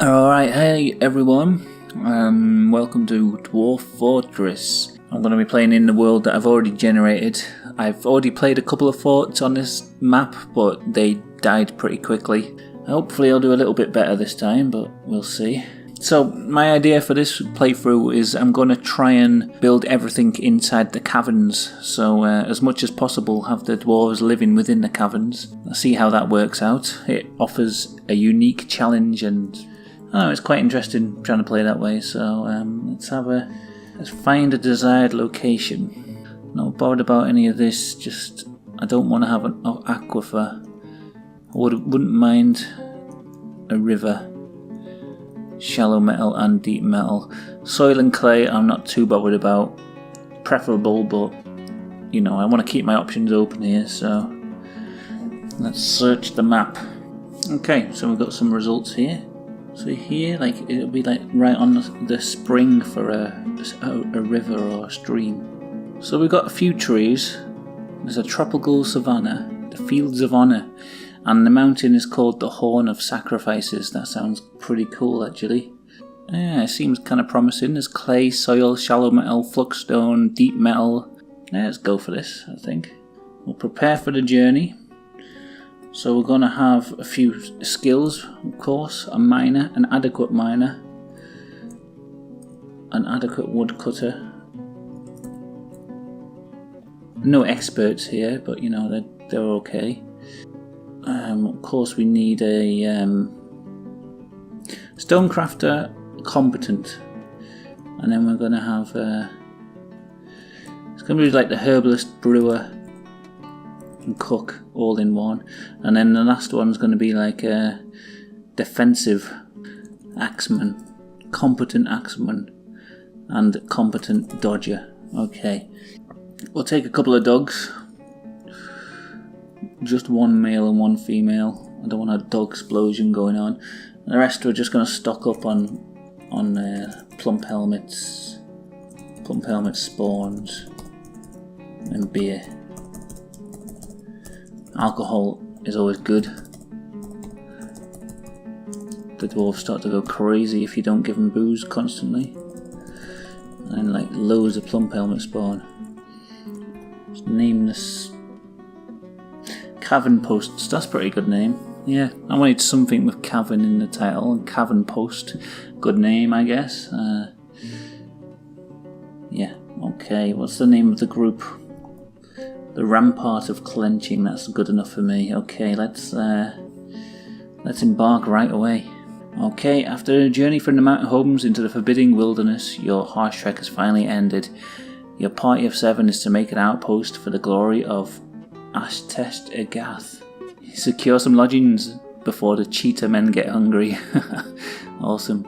Alright, hey everyone, welcome to Dwarf Fortress. I'm going to be playing in the world that I've already generated. I've already played a couple of forts on this map, but they died pretty quickly. Hopefully I'll do a little bit better this time, but we'll see. So my idea for this playthrough is I'm going to try and build everything inside the caverns. So as much as possible have the dwarves living within the caverns. I'll see how that works out. It offers a unique challenge and it's quite interesting trying to play that way, so let's find a desired location. Not bothered about any of this, just I don't want to have an aquifer. I wouldn't mind a river, shallow metal and deep metal. Soil and clay I'm not too bothered about, preferable, but you know, I want to keep my options open here, so let's search the map. Okay, so we've got some results here. So here, it'll be right on the spring for a river or a stream. So we've got a few trees. There's a tropical savanna, the Fields of Honor, and the mountain is called the Horn of Sacrifices. That sounds pretty cool, actually. Yeah, it seems kind of promising. There's clay, soil, shallow metal, fluxstone, deep metal. Yeah, let's go for this, I think. We'll prepare for the journey. So we're going to have a few skills, of course, a miner, an adequate miner, an adequate woodcutter. No experts here, but you know, they're okay. Of course we need a stonecrafter, competent, and then we're going to have it's going to be like the herbalist, brewer and cook all in one, and then the last one's going to be like a defensive axeman, competent axeman and competent dodger. Okay, we'll take a couple of dogs, just one male and one female. I don't want a dog explosion going on. The rest we're just going to stock up on plump helmets, spawns and beer. Alcohol is always good. The dwarves start to go crazy if you don't give them booze constantly. And loads of plump helmet spawn. Let's name this Cavernposts. That's a pretty good name. Yeah, I wanted something with cavern in the title, and Cavernpost. Good name, I guess. Yeah, okay. What's the name of the group? The Rampart of Clenching, that's good enough for me. Okay, let's embark right away. Okay, after a journey from the mountain homes into the forbidding wilderness, your harsh trek has finally ended. Your party of 7 is to make an outpost for the glory of Ashtest Egath. Secure some lodgings before the cheetah men get hungry. Awesome.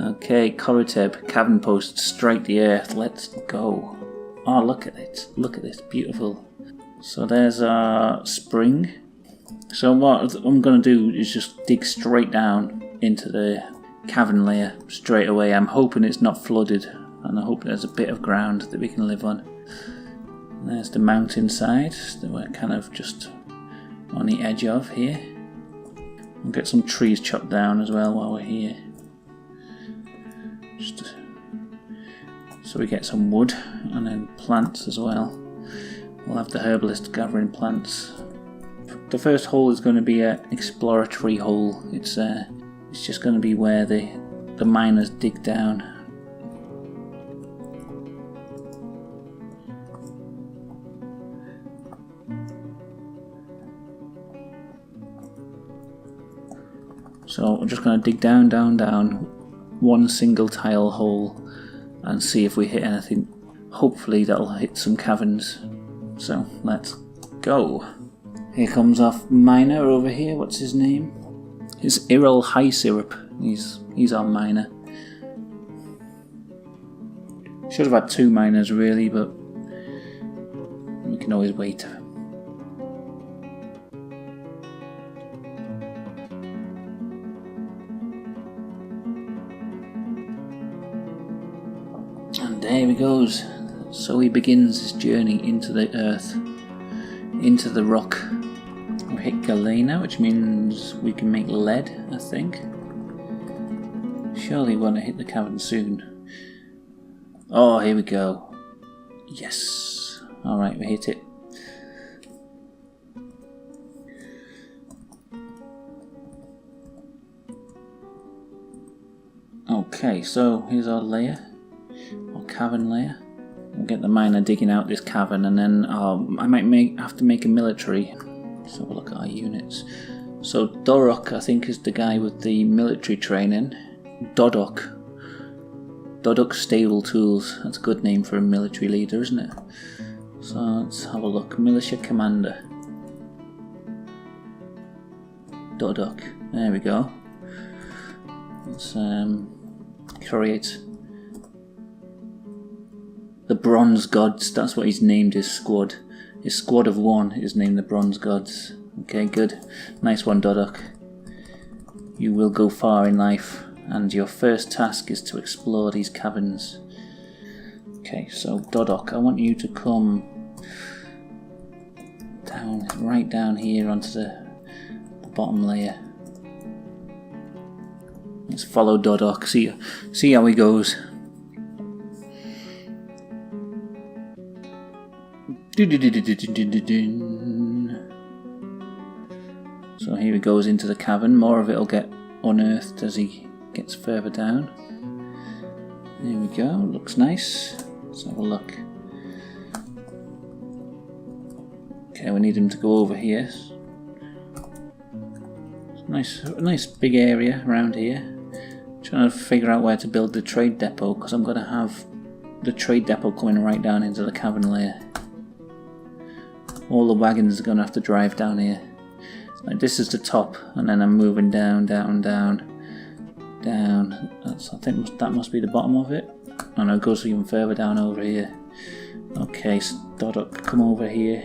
Okay, Koroteb, Cavernposts, strike the earth, let's go. Oh, look at it. Look at this. Beautiful. So there's our spring. So what I'm going to do is just dig straight down into the cavern layer straight away. I'm hoping it's not flooded, and I hope there's a bit of ground that we can live on. And there's the mountain side that we're kind of just on the edge of here. We'll get some trees chopped down as well while we're here. So we get some wood and then plants as well. We'll have the herbalist gathering plants. The first hole is going to be an exploratory hole. It's just going to be where the miners dig down. So we're just going to dig down, one single tile hole, and see if we hit anything. Hopefully that'll hit some caverns. So let's go. Here comes our miner over here. What's his name? It's Irrel High Syrup. He's our miner. Should have had 2 miners really, but we can always wait. And there he goes. So he begins his journey into the earth, into the rock. We hit galena, which means we can make lead, I think. Surely we're going to hit the cavern soon. Oh, here we go. Yes. Alright, we hit it. Okay, so here's our layer. Our cavern layer. We'll get the miner digging out this cavern, and then I might have to make a military. Let's have a look at our units. So Dorok, I think, is the guy with the military training. Dodok Stable Tools. That's a good name for a military leader, isn't it? So let's have a look. Militia Commander. Dodok. There we go. Let's create the Bronze Gods. That's what he's named his squad. His squad of 1 is named the Bronze Gods. Okay, good. Nice one, Dodok. You will go far in life, and your first task is to explore these caverns. Okay, so Dodok, I want you to come down, right down here onto the bottom layer. Let's follow Dodok, see how he goes. So here he goes into the cavern. More of it will get unearthed as he gets further down. There we go, looks nice. Let's have a look. Okay, we need him to go over here. Nice big area around here. Trying to figure out where to build the trade depot, because I'm going to have the trade depot coming right down into the cavern layer. All the wagons are going to have to drive down here. Like, this is the top, and then I'm moving down. I think that must be the bottom of it. Oh no, it goes even further down over here. Okay, so Dodok, come over here.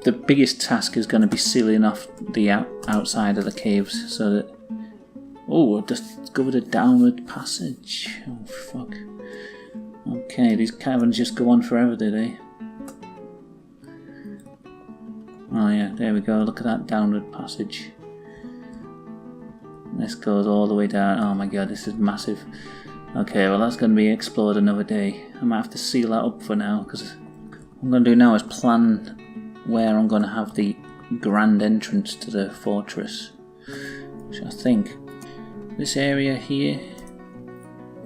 The biggest task is going to be sealing off the outside of the caves, so that... Oh, I've discovered a downward passage. Oh, fuck. Okay, these caverns just go on forever, do they? Oh yeah, there we go, look at that downward passage. This goes all the way down. Oh my god, this is massive. Okay, well that's going to be explored another day. I might have to seal that up for now, because what I'm going to do now is plan where I'm going to have the grand entrance to the fortress. Which I think, this area here,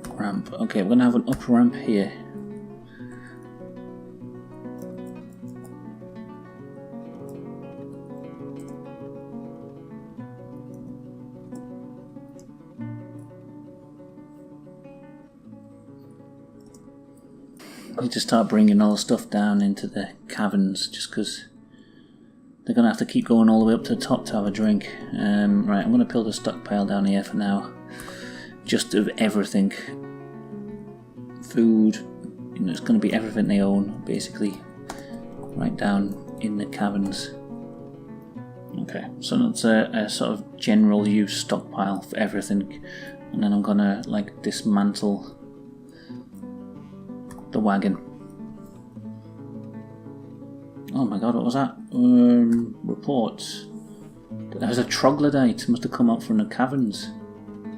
ramp. Okay, we're going to have an up ramp here. Need to start bringing all the stuff down into the caverns, just because they're going to have to keep going all the way up to the top to have a drink. Right, I'm going to build a stockpile down here for now, just of everything. Food, you know, it's going to be everything they own, basically, right down in the caverns. Okay, so that's a sort of general use stockpile for everything, and then I'm going to like dismantle the wagon. Oh my god, what was that? Reports. There's a troglodyte, must have come up from the caverns.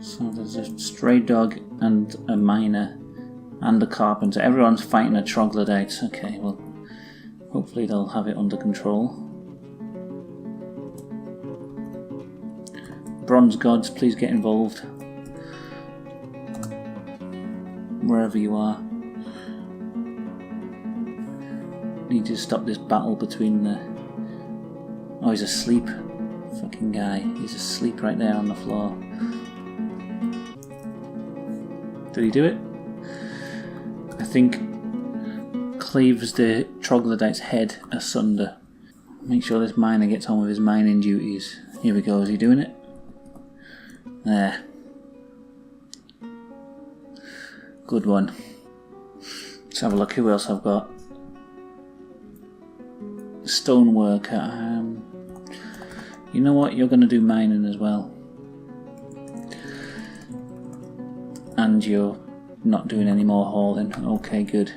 So there's a stray dog and a miner and a carpenter. Everyone's fighting a troglodyte. Okay, well, hopefully they'll have it under control. Bronze gods, please get involved. Wherever you are. Need to stop this battle between the... Oh, he's asleep. Fucking guy. He's asleep right there on the floor. Did he do it? I think cleaves the troglodyte's head asunder. Make sure this miner gets on with his mining duties. Here we go. Is he doing it? There. Good one. Let's have a look who else I've got. Stoneworker. You know what? You're going to do mining as well. And you're not doing any more hauling. Okay, good.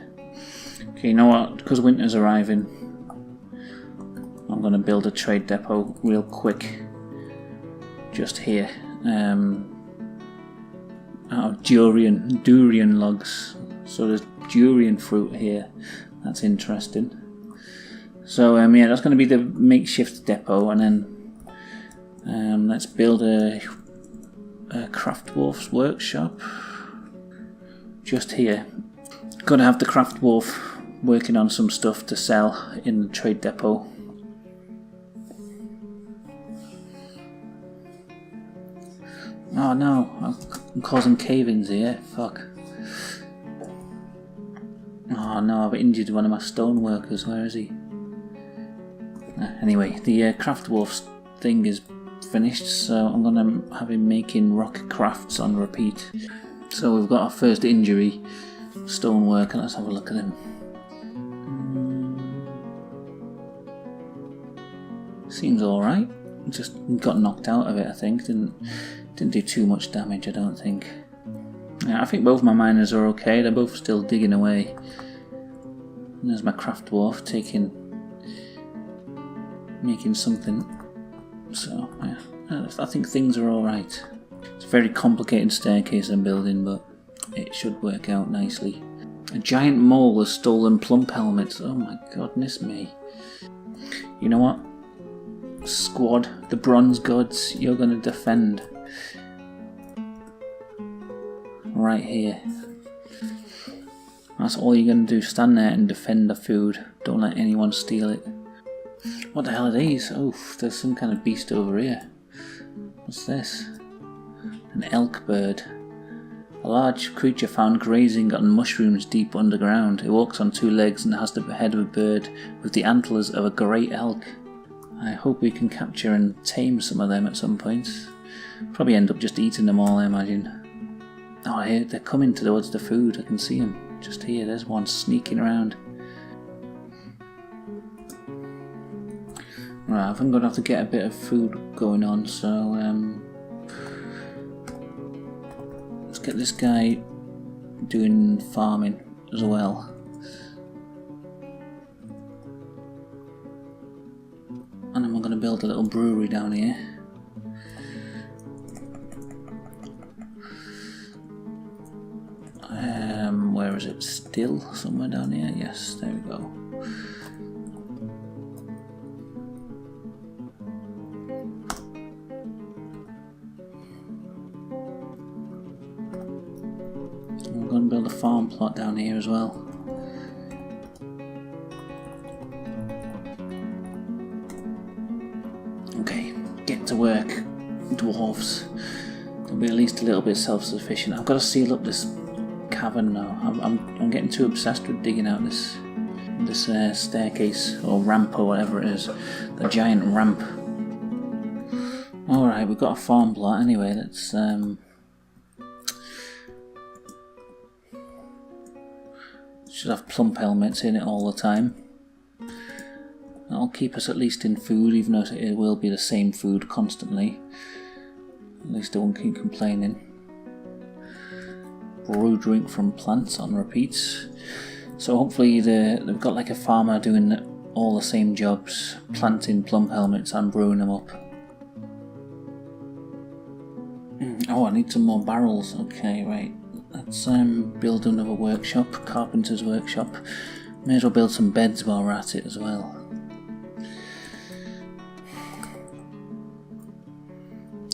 Okay, you know what? Because winter's arriving, I'm going to build a trade depot real quick. Just here. out of durian logs. So there's durian fruit here. That's interesting. So yeah, that's going to be the makeshift depot, and then let's build a Dwarf's workshop just here. Got to have the Dwarf working on some stuff to sell in the trade depot. Oh no, I'm causing cave-ins here. Fuck. Oh no, I've injured one of my stone workers. Where is he? Anyway, the craft dwarf thing is finished, so I'm going to have him making rock crafts on repeat. So we've got our first injury, stoneworker. Let's have a look at him. Seems alright. Just got knocked out of it, I think. Didn't do too much damage, I don't think. Yeah, I think both my miners are okay. They're both still digging away. And there's my craft dwarf making something. So yeah, I think things are alright. It's a very complicated staircase I'm building, but it should work out nicely. A giant mole has stolen plump helmets. Oh my goodness me. You know what? Squad, the bronze gods, you're gonna defend. Right here. That's all you're gonna do, stand there and defend the food. Don't let anyone steal it. What the hell are these? Oh, there's some kind of beast over here. What's this? An elk bird. A large creature found grazing on mushrooms deep underground. It walks on two legs and has the head of a bird with the antlers of a great elk. I hope we can capture and tame some of them at some point. Probably end up just eating them all, I imagine. Oh, here, they're coming towards the food. I can see them. Just here, there's one sneaking around. Right, I think I'm going to have to get a bit of food going on, so let's get this guy doing farming as well. And I'm going to build a little brewery down here. Where is it? Still somewhere down here? Yes, there we go. I'm going to build a farm plot down here as well. Okay, get to work, dwarves. They'll be at least a little bit self-sufficient. I've got to seal up this cavern now. I'm getting too obsessed with digging out this staircase or ramp or whatever it is. The giant ramp. Alright, we've got a farm plot anyway. Let's should have plump helmets in it all the time. That'll keep us at least in food, even though it will be the same food constantly. At least I won't keep complaining. Brew drink from plants on repeats. So hopefully they've got like a farmer doing all the same jobs, planting plump helmets and brewing them up. Oh, I need some more barrels. Okay, right. Let's build another workshop, Carpenters Workshop. May as well build some beds while we're at it as well.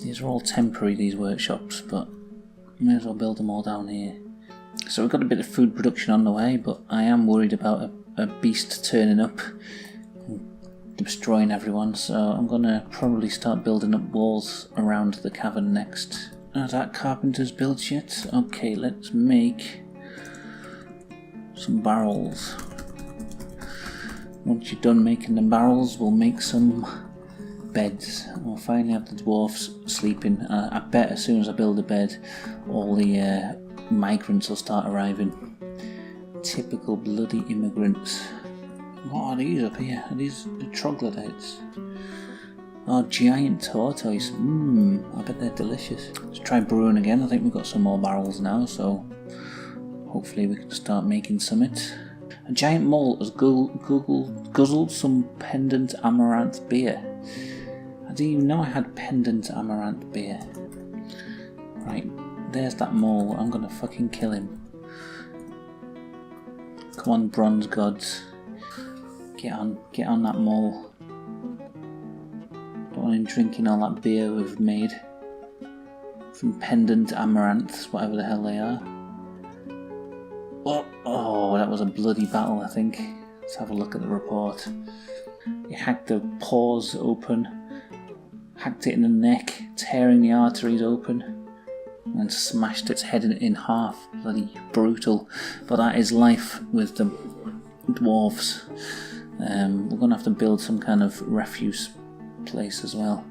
These are all temporary, these workshops, but may as well build them all down here. So we've got a bit of food production on the way, but I am worried about a beast turning up and destroying everyone, so I'm going to probably start building up walls around the cavern next. Is that carpenter's built yet? Okay, let's make some barrels. Once you're done making the barrels, we'll make some beds. We'll finally have the dwarfs sleeping. I bet as soon as I build a bed, all the migrants will start arriving. Typical bloody immigrants. What are these up here? Are these the troglodytes? Oh, giant tortoise. I bet they're delicious. Let's try brewing again. I think we've got some more barrels now, so hopefully we can start making summit. A giant mole has guzzled some pendant amaranth beer. I didn't even know I had pendant amaranth beer. Right, There's that mole. I'm gonna fucking kill him. Come on, bronze gods. Get on that mole. Don't want him drinking all that beer we've made. From pendant amaranths, whatever the hell they are. Oh, that was a bloody battle, I think. Let's have a look at the report. He hacked the paws open, hacked it in the neck, tearing the arteries open, and smashed its head in half. Bloody brutal. But that is life with the dwarves. We're going to have to build some kind of refuse place as well.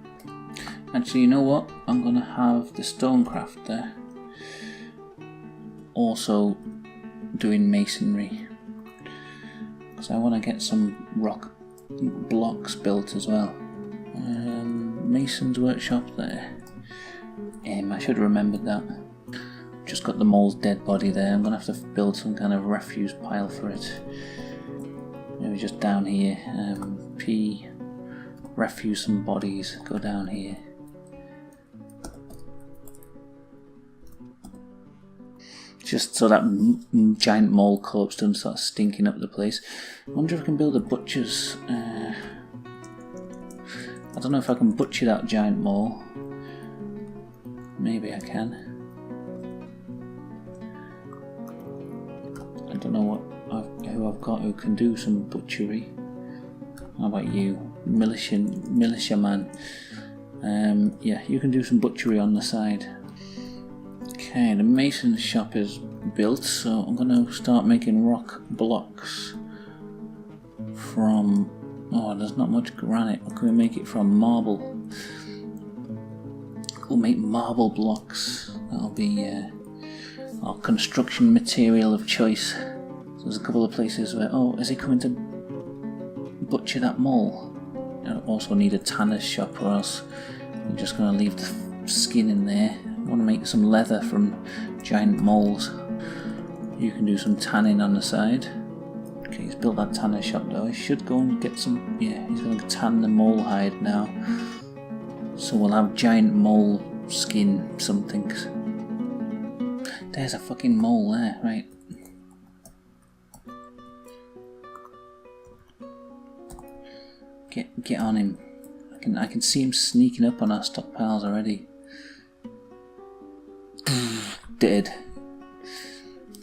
Actually, you know what? I'm going to have the stonecraft there. Also doing masonry. Because I want to get some rock blocks built as well. Mason's workshop there. I should have remembered that. Just got the mole's dead body there. I'm going to have to build some kind of refuse pile for it. Maybe just down here. P. Refuse and bodies. Go down here. Just so that giant mole corpse doesn't start stinking up the place. I wonder if I can build a butcher's... I don't know if I can butcher that giant mole. Maybe I can. I don't know who I've got who can do some butchery. How about you? Militiaman. Yeah, you can do some butchery on the side. Okay, the mason's shop is built, so I'm going to start making rock blocks from... Oh, there's not much granite. What can we make it from? Marble. We'll make marble blocks. That'll be our construction material of choice. So there's a couple of places where... Oh, is he coming to butcher that mole? I also need a tanner's shop, or else I'm just going to leave the skin in there. I want to make some leather from giant moles. You can do some tanning on the side. Okay, he's built that tanner shop though. He should go and get some... Yeah, he's going to tan the mole hide now. So we'll have giant mole skin something. There's a fucking mole there, right. Get on him. I can see him sneaking up on our stockpiles already. Dead.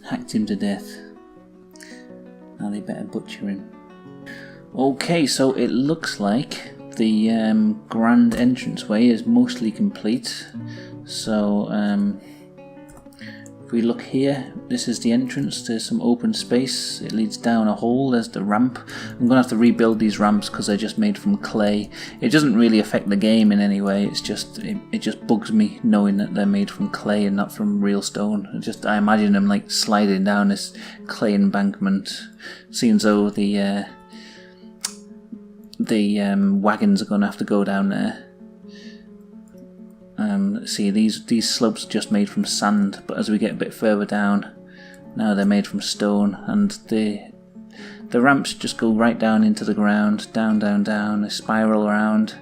Hacked him to death. Now they better butcher him. Okay, so it looks like the grand entranceway is mostly complete. So if we look here, this is the entrance. There's some open space. It leads down a hole. There's the ramp. I'm gonna have to rebuild these ramps because they're just made from clay. It doesn't really affect the game in any way. It's just it just bugs me knowing that they're made from clay and not from real stone. I imagine them like sliding down this clay embankment. Seems though the wagons are gonna have to go down there. See, these slopes are just made from sand, but as we get a bit further down, now they're made from stone, and the ramps just go right down into the ground, down, down, down. They spiral around,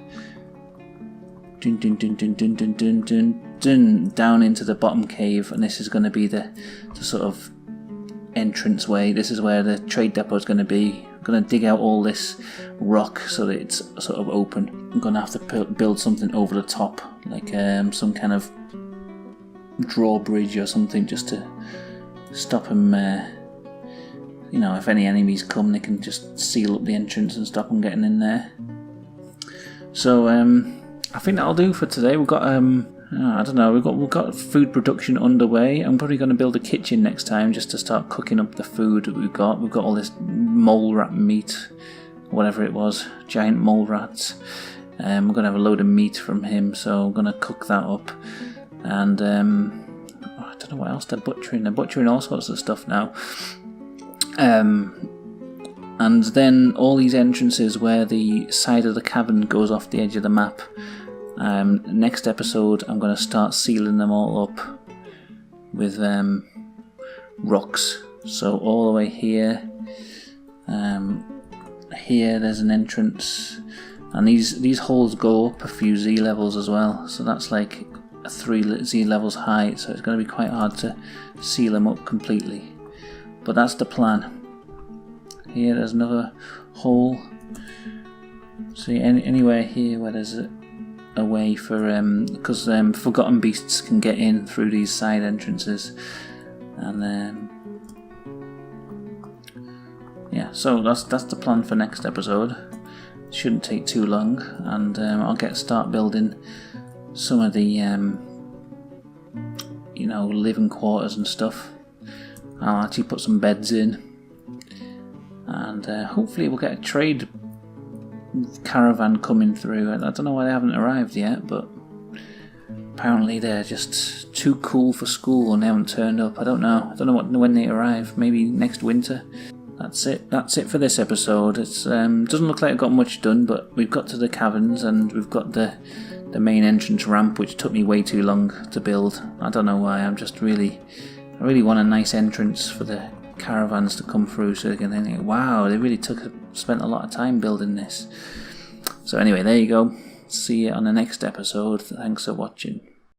dun, dun, dun, dun, dun, dun, dun, dun, dun, down into the bottom cave, and this is going to be the sort of entrance way. This is where the trade depot is going to be. I'm going to dig out all this rock so that it's sort of open. I'm going to have to build something over the top, like some kind of drawbridge or something, just to stop them. You know, if any enemies come, they can just seal up the entrance and stop them getting in there. So I think that'll do for today. We've got I don't know. We've got food production underway. I'm probably going to build a kitchen next time just to start cooking up the food that we've got. We've got all this mole rat meat, whatever it was, giant mole rats. We're going to have a load of meat from him, so I'm going to cook that up. And I don't know what else they're butchering. They're butchering all sorts of stuff now. And then all these entrances where the side of the cavern goes off the edge of the map. Next episode I'm going to start sealing them all up with rocks. So all the way here, here there's an entrance, and these holes go up a few Z levels as well. So that's like 3 levels height, so it's going to be quite hard to seal them up completely. But that's the plan. Here there's another hole. See, anywhere here where there's a way for because forgotten beasts can get in through these side entrances, and yeah, so that's the plan for next episode. Shouldn't take too long, and I'll start building some of the living quarters and stuff. I'll actually put some beds in, and hopefully we'll get a trade caravan coming through. I don't know why they haven't arrived yet, but apparently they're just too cool for school and they haven't turned up. I don't know when they arrive. Maybe next winter. That's it for this episode. It doesn't look like I've got much done, but we've got to the caverns and we've got the main entrance ramp, which took me way too long to build. I don't know why. I really want a nice entrance for the caravans to come through, so they can think, wow, they really spent a lot of time building this. So anyway, there you go. See you on the next episode. Thanks for watching.